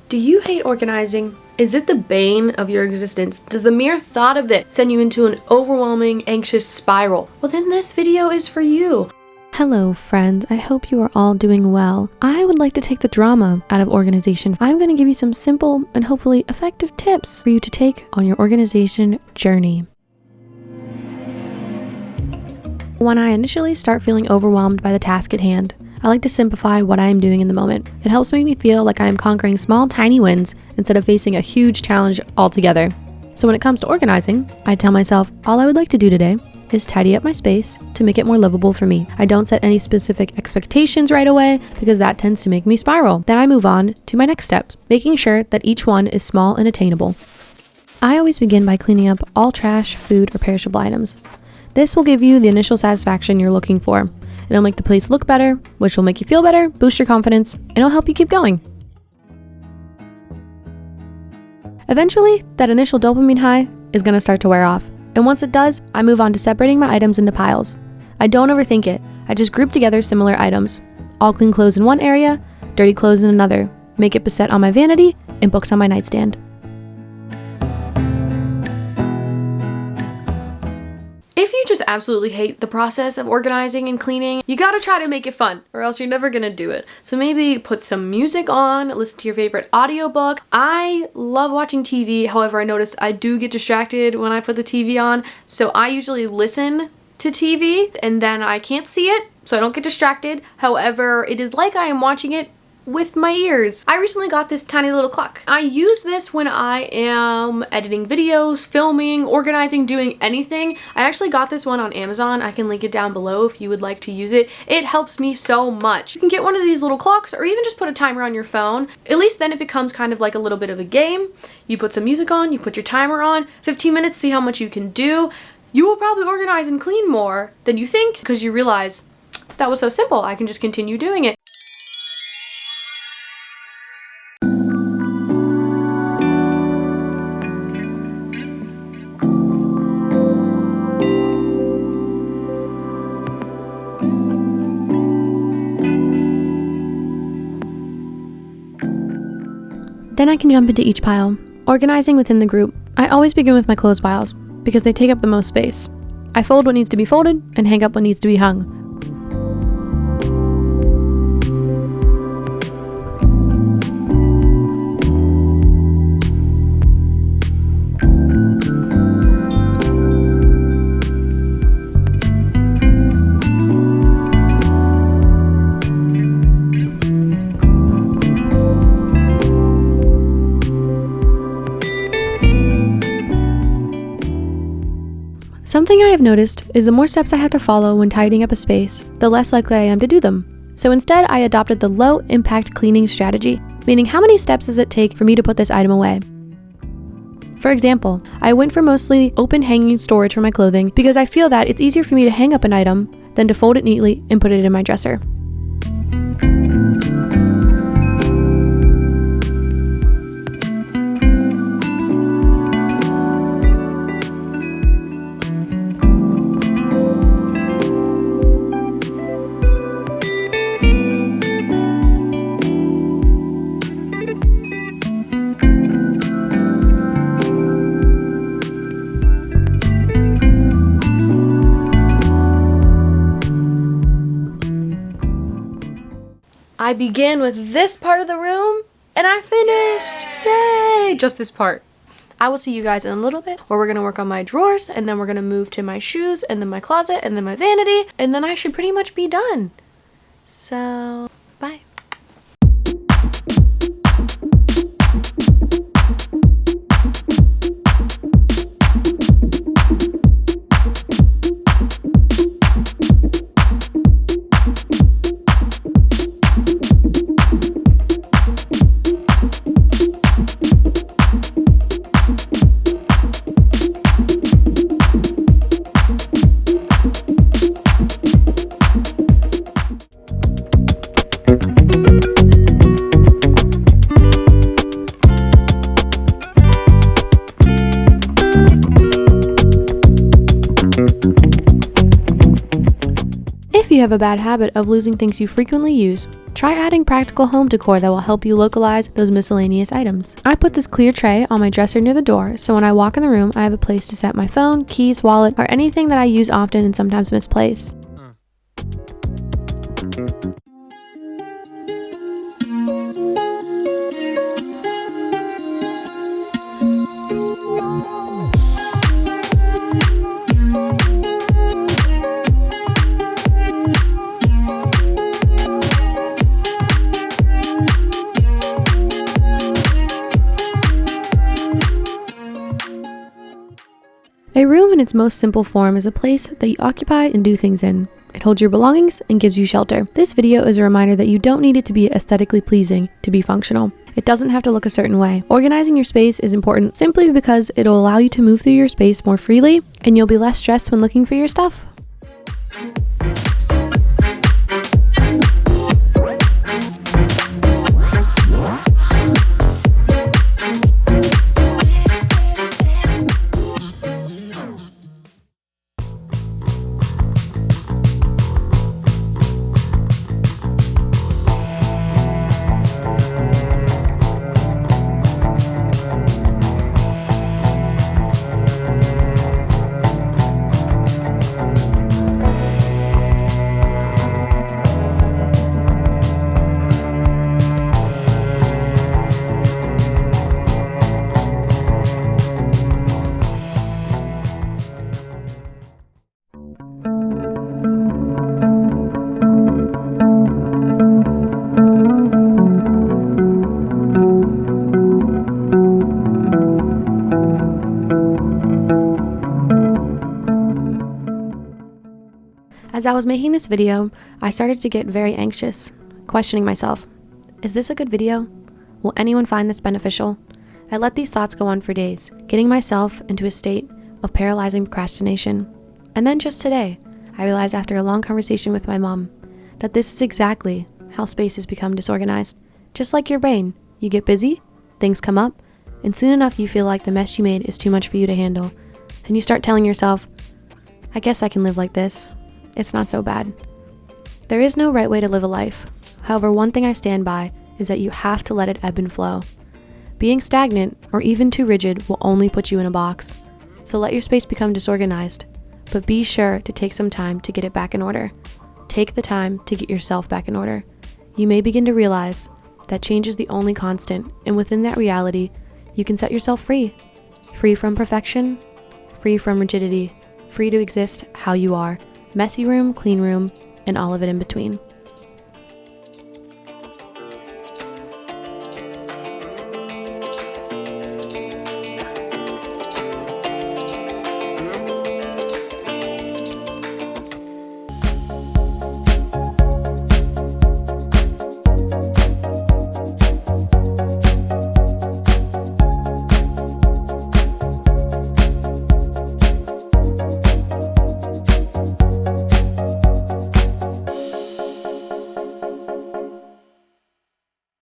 Do you hate organizing? Is it the bane of your existence? Does the mere thought of it send you into an overwhelming, anxious spiral? Well, then this video is for you. Hello friends, I hope you are all doing well. I would like to take the drama out of organization. I'm going to give you some simple and hopefully effective tips for you to take on your organization journey. When I initially start feeling overwhelmed by the task at hand, I like to simplify what I am doing in the moment. It helps make me feel like I am conquering small, tiny wins instead of facing a huge challenge altogether. So when it comes to organizing, I tell myself all I would like to do today is tidy up my space to make it more livable for me. I don't set any specific expectations right away because that tends to make me spiral. Then I move on to my next steps, making sure that each one is small and attainable. I always begin by cleaning up all trash, food, or perishable items. This will give you the initial satisfaction you're looking for. It'll make the place look better, which will make you feel better, boost your confidence, and it'll help you keep going. Eventually, that initial dopamine high is going to start to wear off. And once it does, I move on to separating my items into piles. I don't overthink it. I just group together similar items. All clean clothes in one area, dirty clothes in another. Make it beset on my vanity and books on my nightstand. If you just absolutely hate the process of organizing and cleaning, you gotta try to make it fun or else you're never gonna do it. So maybe put some music on, listen to your favorite audiobook. I love watching TV, however I noticed I do get distracted when I put the TV on, so I usually listen to TV and then I can't see it, so I don't get distracted. However, it is like I am watching it with my ears. I recently got this tiny little clock. I use this when I am editing videos, filming, organizing, doing anything. I actually got this one on Amazon. I can link it down below if you would like to use it. It helps me so much. You can get one of these little clocks or even just put a timer on your phone. At least then it becomes kind of like a little bit of a game. You put some music on, you put your timer on, 15 minutes, see how much you can do. You will probably organize and clean more than you think because you realize that was so simple. I can just continue doing it. Then I can jump into each pile. Organizing within the group, I always begin with my clothes piles because they take up the most space. I fold what needs to be folded and hang up what needs to be hung. Something I have noticed is the more steps I have to follow when tidying up a space, the less likely I am to do them. So instead, I adopted the low impact cleaning strategy, meaning how many steps does it take for me to put this item away? For example, I went for mostly open hanging storage for my clothing because I feel that it's easier for me to hang up an item than to fold it neatly and put it in my dresser. I began with this part of the room and I finished. Yay! Just this part. I will see you guys in a little bit where we're going to work on my drawers and then we're going to move to my shoes and then my closet and then my vanity and then I should pretty much be done. So, bye. you have a bad habit of losing things you frequently use, try adding practical home decor that will help you localize those miscellaneous items. I put this clear tray on my dresser near the door, so when I walk in the room, I have a place to set my phone, keys, wallet, or anything that I use often and sometimes misplace. A room in its most simple form is a place that you occupy and do things in. It holds your belongings and gives you shelter. This video is a reminder that you don't need it to be aesthetically pleasing to be functional. It doesn't have to look a certain way. Organizing your space is important simply because it'll allow you to move through your space more freely, and you'll be less stressed when looking for your stuff. As I was making this video, I started to get very anxious, questioning myself. Is this a good video? Will anyone find this beneficial? I let these thoughts go on for days, getting myself into a state of paralyzing procrastination. And then just today, I realized after a long conversation with my mom that this is exactly how spaces become disorganized. Just like your brain, you get busy, things come up, and soon enough you feel like the mess you made is too much for you to handle. And you start telling yourself, I guess I can live like this. It's not so bad. There is no right way to live a life. However, one thing I stand by is that you have to let it ebb and flow. Being stagnant or even too rigid will only put you in a box. So let your space become disorganized, but be sure to take some time to get it back in order. Take the time to get yourself back in order. You may begin to realize that change is the only constant, and within that reality, you can set yourself free. Free from perfection, free from rigidity, free to exist how you are. Messy room, clean room, and all of it in between.